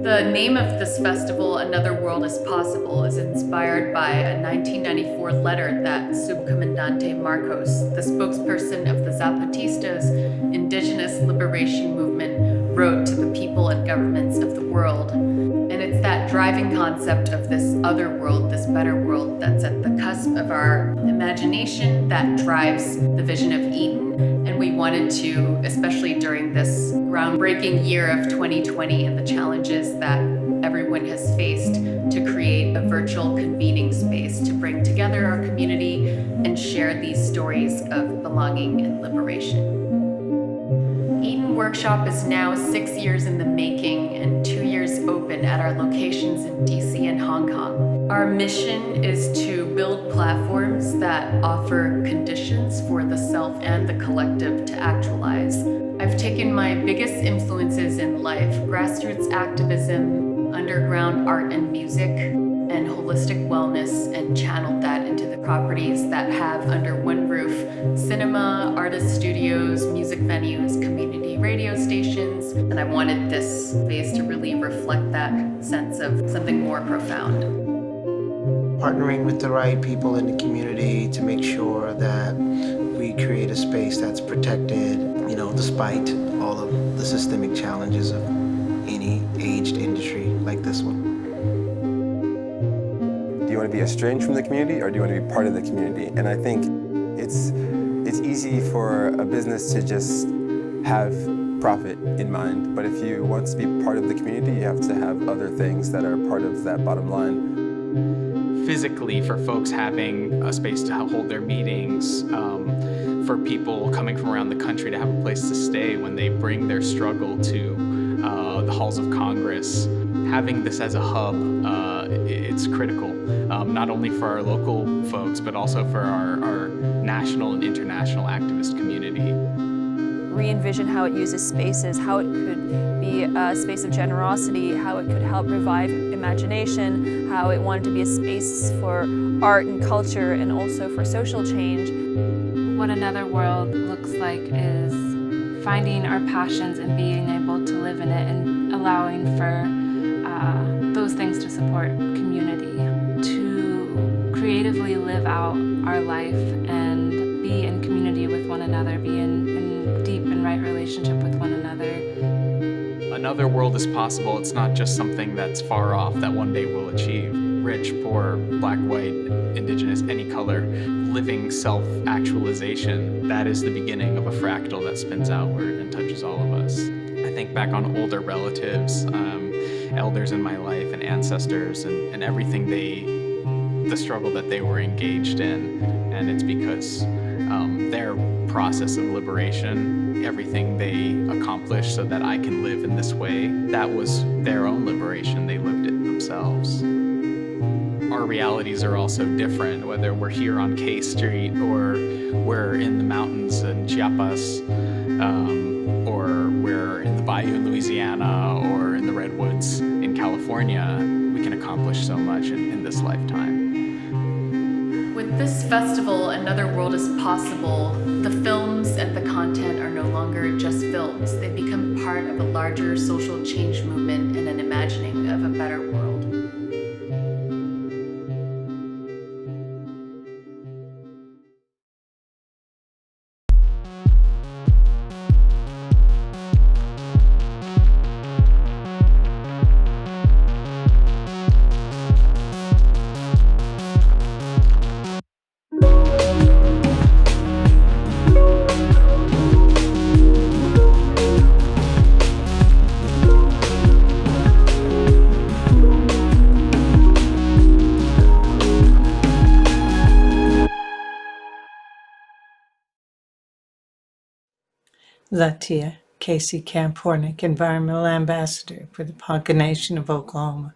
The name of this festival, Another World is Possible, is inspired by a 1994 letter that Subcomandante Marcos, the spokesperson of the Zapatistas' indigenous liberation movement, wrote to the people and governments of the world. And it's that driving concept of this other world, this better world, that's at the cusp of our imagination that drives the vision of Eaton. And we wanted to, especially during this groundbreaking year of 2020 and the challenges that everyone has faced, to create a virtual convening space to bring together our community and share these stories of belonging and liberation. Eaton Workshop is now 6 years in the making and 2 years open at our locations in DC and Hong Kong. Our mission is to build platforms that offer conditions for the self and the collective to actualize. I've taken my biggest influences in life, grassroots activism, underground art and music, and holistic wellness, and channeled that into the properties that have under one roof cinema, artist studios, music venues, community radio stations, and I wanted this space to really reflect that sense of something more profound. Partnering with the right people in the community to make sure that we create a space that's protected, despite all of the systemic challenges of any aged industry like this one. Do you want to be estranged from the community, or do you want to be part of the community? And I think it's easy for a business to just have profit in mind, but if you want to be part of the community, you have to have other things that are part of that bottom line. Physically, for folks having a space to hold their meetings, for people coming from around the country to have a place to stay when they bring their struggle to the halls of Congress. Having this as a hub, it's critical, not only for our local folks, but also for our national and international activist community. Re-envision how it uses spaces, how it could be a space of generosity, how it could help revive imagination, how it wanted to be a space for art and culture and also for social change. What Another World looks like is finding our passions and being able to live in it and allowing for those things to support community, to creatively live out our life and be in community with one another, be in deep and right relationship with one another. Another world is possible. It's not just something that's far off that one day we'll achieve. Rich, poor, black, white, indigenous, any color, living self-actualization, that is the beginning of a fractal that spins outward and touches all of us. I think back on older relatives, elders in my life and ancestors and everything the struggle that they were engaged in, and it's because their process of liberation, everything they accomplished so that I can live in this way, that was their own liberation. They lived it themselves. Our realities are also different, whether we're here on K Street or we're in the mountains in Chiapas, or we're in the bayou in Louisiana or in the redwoods in California. We can accomplish so much in this lifetime. With this festival, Another World is Possible, the films and the content are no longer just films. They become part of a larger social change movement and an imagining of a better world. Latia Casey Camp Hornick, Environmental Ambassador for the Ponca Nation of Oklahoma.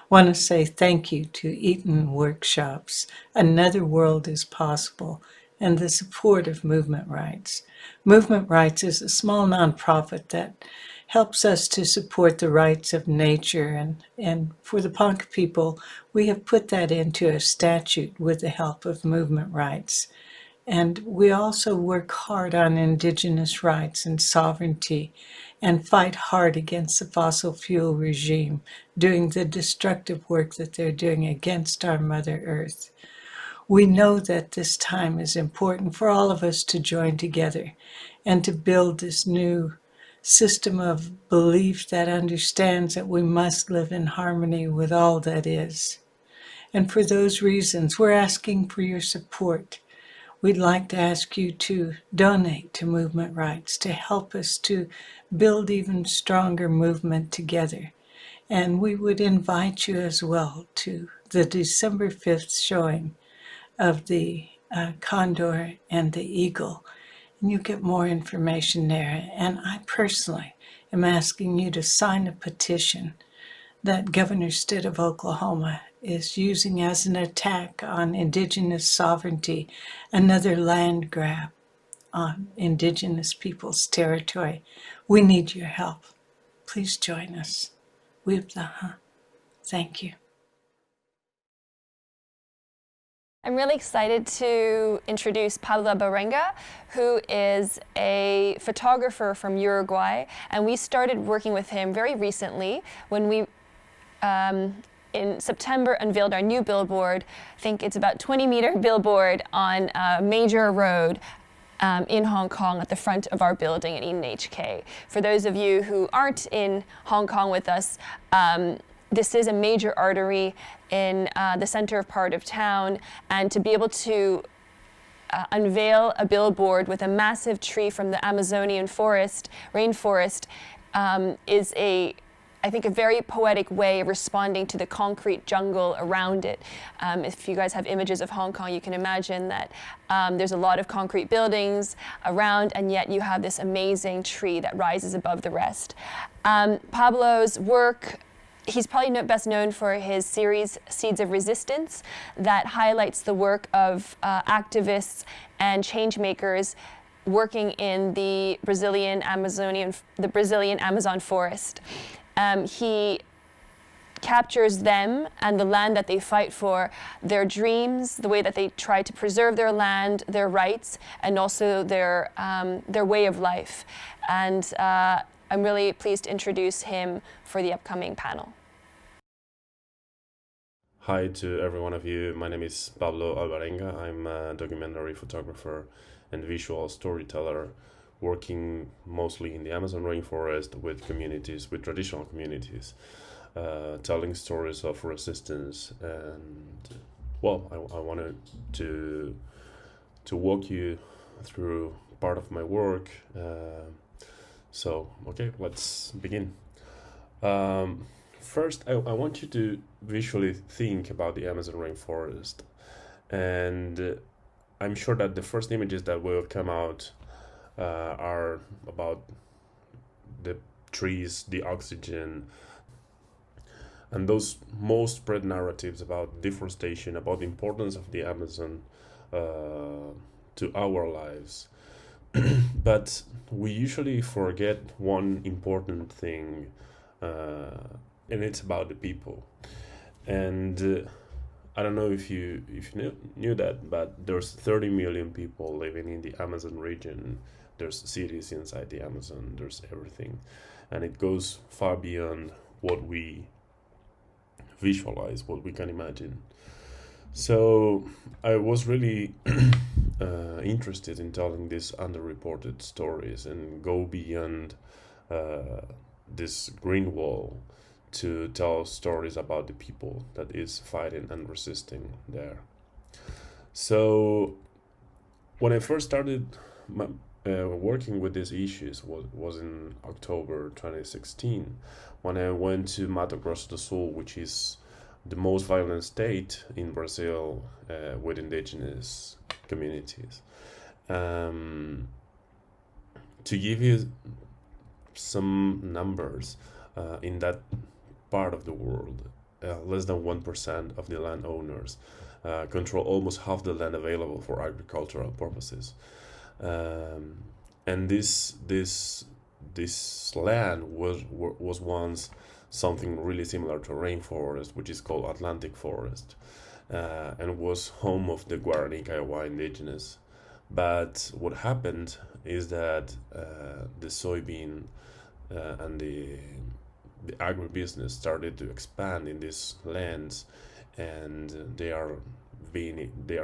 Want to say thank you to Eaton Workshops, Another World is Possible, and the support of Movement Rights. Movement Rights is a small nonprofit that helps us to support the rights of nature, and for the Ponca people, we have put that into a statute with the help of Movement Rights. And we also work hard on indigenous rights and sovereignty and fight hard against the fossil fuel regime, doing the destructive work that they're doing against our Mother Earth. We know that this time is important for all of us to join together and to build this new system of belief that understands that we must live in harmony with all that is. And for those reasons, we're asking for your support. We'd like to ask you to donate to Movement Rights to help us to build even stronger movement together. And we would invite you as well to the December 5th showing of the Condor and the Eagle. And you get more information there. And I personally am asking you to sign a petition that Governor Stitt of Oklahoma is using as an attack on indigenous sovereignty, another land grab on indigenous people's territory. We need your help. Please join us. Thank you. I'm really excited to introduce Pablo Albarenga, who is a photographer from Uruguay, and we started working with him very recently when we in September unveiled our new billboard. I think it's about 20-meter billboard on a major road in Hong Kong at the front of our building at Eaton HK. For those of you who aren't in Hong Kong with us, this is a major artery in the center part of town, and to be able to unveil a billboard with a massive tree from the Amazonian rainforest, is I think a very poetic way of responding to the concrete jungle around it. If you guys have images of Hong Kong, you can imagine that there's a lot of concrete buildings around, and yet you have this amazing tree that rises above the rest. Pablo's work, he's probably best known for his series Seeds of Resistance that highlights the work of activists and change makers working in the Brazilian Amazon forest. He captures them and the land that they fight for, their dreams, the way that they try to preserve their land, their rights, and also their way of life. And I'm really pleased to introduce him for the upcoming panel. Hi to every one of you. My name is Pablo Alvarenga. I'm a documentary photographer and visual storyteller, working mostly in the Amazon rainforest with communities, with traditional communities, telling stories of resistance. And well, I wanted to walk you through part of my work. So, okay, let's begin. First, I want you to visually think about the Amazon rainforest. And I'm sure that the first images that will come out are about the trees, the oxygen, and those most spread narratives about deforestation, about the importance of the Amazon to our lives. But we usually forget one important thing, and it's about the people. And I don't know if you knew that, but there's 30 million people living in the Amazon region. There's cities inside the Amazon, there's everything. And it goes far beyond what we visualize, what we can imagine. So I was really interested in telling these underreported stories and go beyond this green wall to tell stories about the people that is fighting and resisting there. So when I first started working with these issues was in October 2016, when I went to Mato Grosso do Sul, which is the most violent state in Brazil with indigenous communities. To give you some numbers, in that part of the world, less than 1% of the landowners control almost half the land available for agricultural purposes. And this land was once something really similar to a rainforest, which is called Atlantic forest, and was home of the Guarani Kaiowá indigenous But what happened is that the soybean and the agribusiness started to expand in these lands, and they are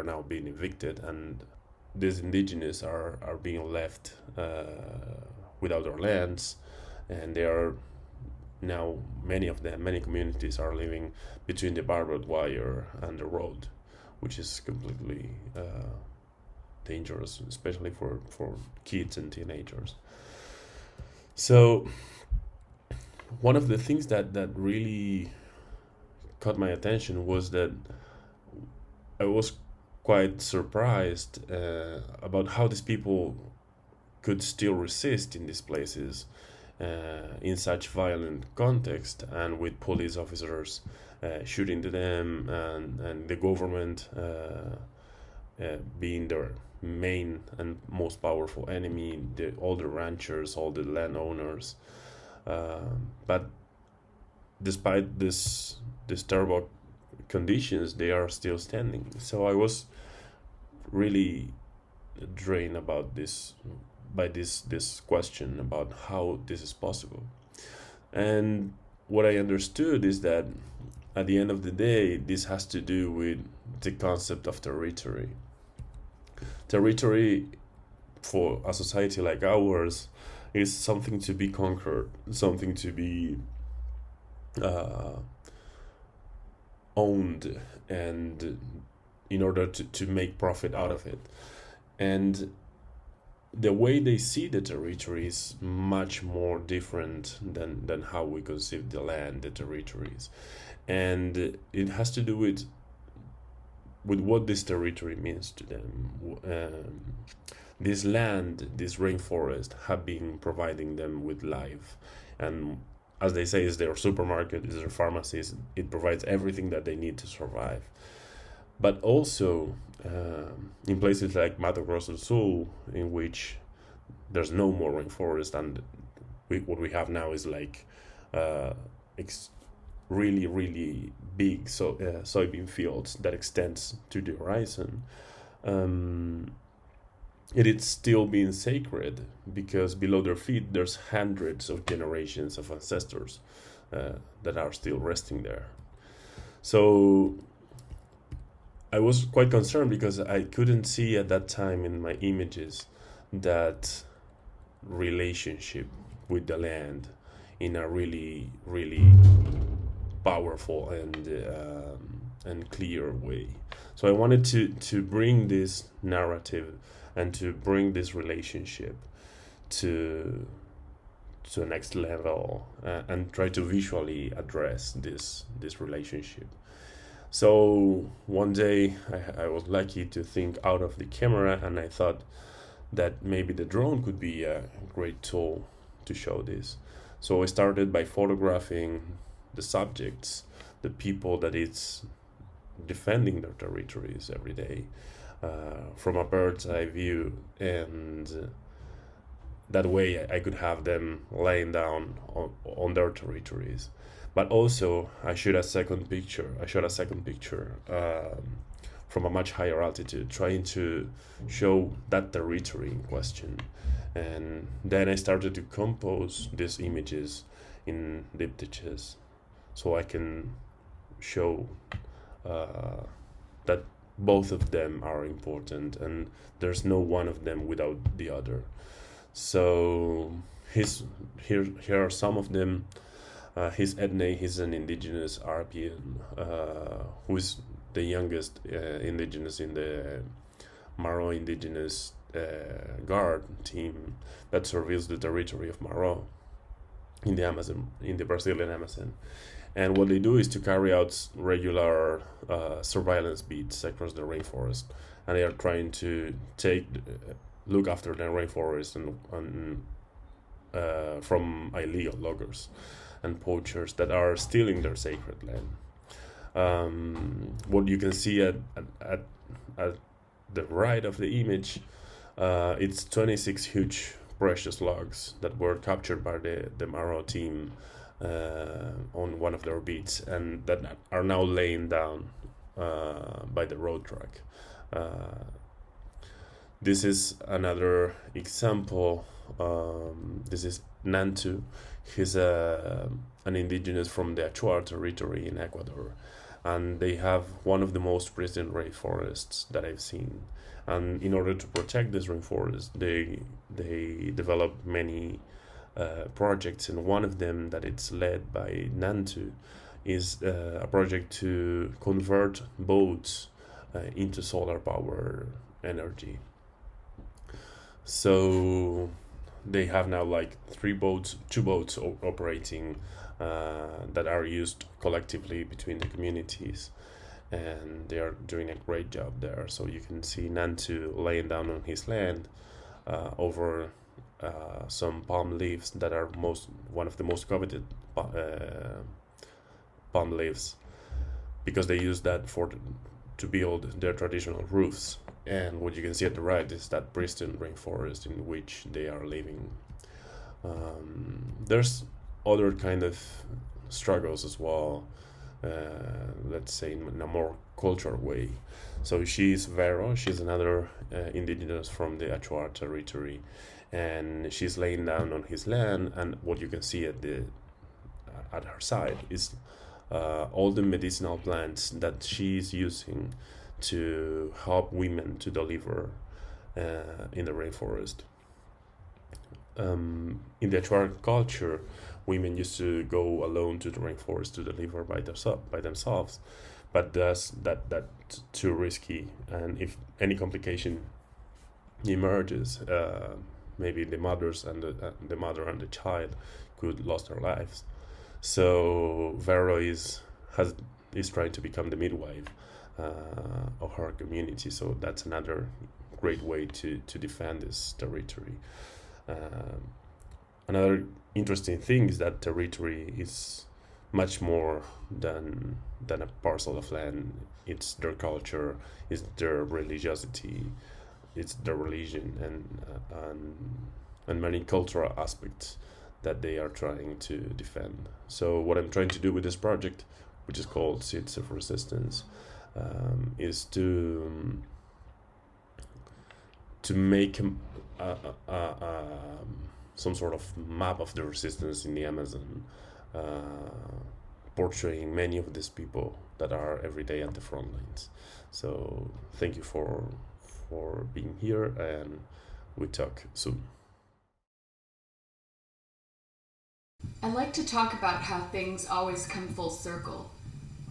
now being evicted, and these indigenous are being left without their lands, and they are now, many communities are living between the barbed wire and the road, which is completely dangerous, especially for kids and teenagers. So one of the things that really caught my attention was that I was quite surprised about how these people could still resist in these places in such violent context, and with police officers shooting to them, and the government being their main and most powerful enemy, all the ranchers, all the landowners. But despite this terrible conditions, they are still standing. So I was really drained about this question about how this is possible. And what I understood is that at the end of the day, this has to do with the concept of territory. Territory for a society like ours is something to be conquered, something to be owned, and in order to make profit out of it. And the way they see the territory is much more different than how we conceive the land, the territories. And it has to do with what this territory means to them. This land, this rainforest, have been providing them with life. And as they say, it's their supermarket, it's their pharmacies. It provides everything that they need to survive. But also, in places like Mato Grosso do Sul, in which there's no more rainforest, and what we have now is like really, really big soybean fields that extends to the horizon. It is still being sacred because below their feet there's hundreds of generations of ancestors that are still resting there. So I was quite concerned because I couldn't see at that time in my images that relationship with the land in a really, really powerful and clear way. So I wanted to bring this narrative and to bring this relationship to a next level, and try to visually address this relationship. So one day I was lucky to think out of the camera, and I thought that maybe the drone could be a great tool to show this. So I started by photographing the subjects, the people that it's defending their territories every day, from a bird's eye view, and that way I could have them laying down on their territories. But also I shot a second picture from a much higher altitude, trying to show that territory in question. And then I started to compose these images in diptychs, so I can show that both of them are important, and there's no one of them without the other. So here are some of them. His Edney, he's an indigenous Arabian, who is the youngest indigenous in the Maro indigenous guard team that surveils the territory of Maro in the Amazon, in the Brazilian Amazon. And what they do is to carry out regular surveillance beats across the rainforest, and they are trying to look after the rainforest and from illegal loggers and poachers that are stealing their sacred land. What you can see at the right of the image, it's 26 huge precious logs that were captured by the Maro team on one of their beats, and that are now laying down by the road track. This is another example. This is Nantu. He's an indigenous from the Achuar territory in Ecuador, and they have one of the most pristine rainforests that I've seen. And in order to protect this rainforest, they develop many projects, and one of them that it's led by Nantu is a project to convert boats into solar power energy. So they have now like two boats operating that are used collectively between the communities, and they are doing a great job there. So you can see Nantu laying down on his land over some palm leaves that are one of the most coveted palm leaves, because they use that to build their traditional roofs. And what you can see at the right is that pristine rainforest in which they are living. There's other kind of struggles as well, let's say in a more cultural way. So she's Vero, she's another indigenous from the Achuar territory, and she's laying down on his land, and what you can see at her side is all the medicinal plants that she's using to help women to deliver in the rainforest. In the Achuar culture, women used to go alone to the rainforest to deliver by themselves, but that's too risky, and if any complication emerges, maybe the mothers and the mother and the child could lose their lives. So Vero is trying to become the midwife of her community. So that's another great way to defend this territory. Another interesting thing is that territory is much more than a parcel of land. It's their culture, it's their religiosity, it's their religion, and many cultural aspects that they are trying to defend. So what I'm trying to do with this project, which is called Seeds of Resistance, is to make some sort of map of the resistance in the Amazon, portraying many of these people that are every day at the front lines. So thank you for being here, and we talk soon. I like to talk about how things always come full circle.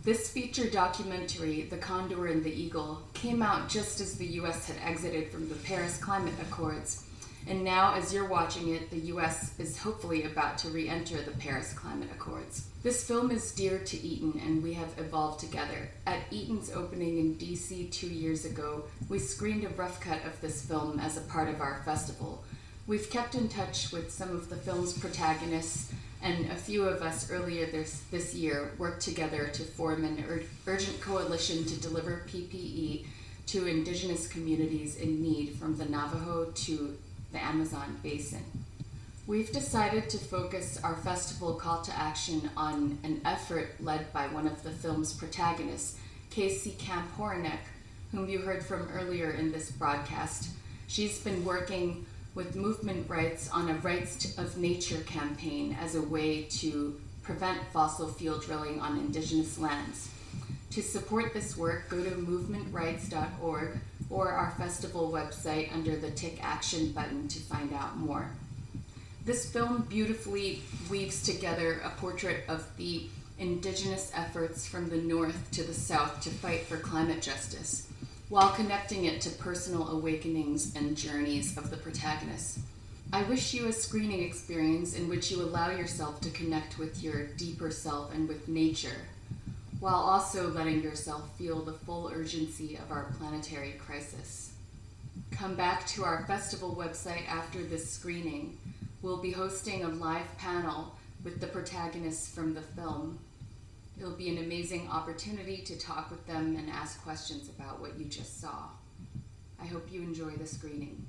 This feature documentary, The Condor and the Eagle, came out just as the US had exited from the Paris Climate Accords, and now as you're watching it, the US is hopefully about to re-enter the Paris Climate Accords. This film is dear to Eaton, and we have evolved together. At Eaton's opening in DC 2 years ago, we screened a rough cut of this film as a part of our festival. We've kept in touch with some of the film's protagonists, and a few of us earlier this year worked together to form an urgent coalition to deliver PPE to indigenous communities in need from the Navajo to the Amazon basin. We've decided to focus our festival call to action on an effort led by one of the film's protagonists, Casey Camp-Horinek, whom you heard from earlier in this broadcast. She's been working with movement rights on a Rights of Nature campaign as a way to prevent fossil fuel drilling on indigenous lands. To support this work, go to movementrights.org or our festival website under the Take Action button to find out more. This film beautifully weaves together a portrait of the indigenous efforts from the north to the south to fight for climate justice, while connecting it to personal awakenings and journeys of the protagonists. I wish you a screening experience in which you allow yourself to connect with your deeper self and with nature, while also letting yourself feel the full urgency of our planetary crisis. Come back to our festival website after this screening. We'll be hosting a live panel with the protagonists from the film. It'll be an amazing opportunity to talk with them and ask questions about what you just saw. I hope you enjoy the screening.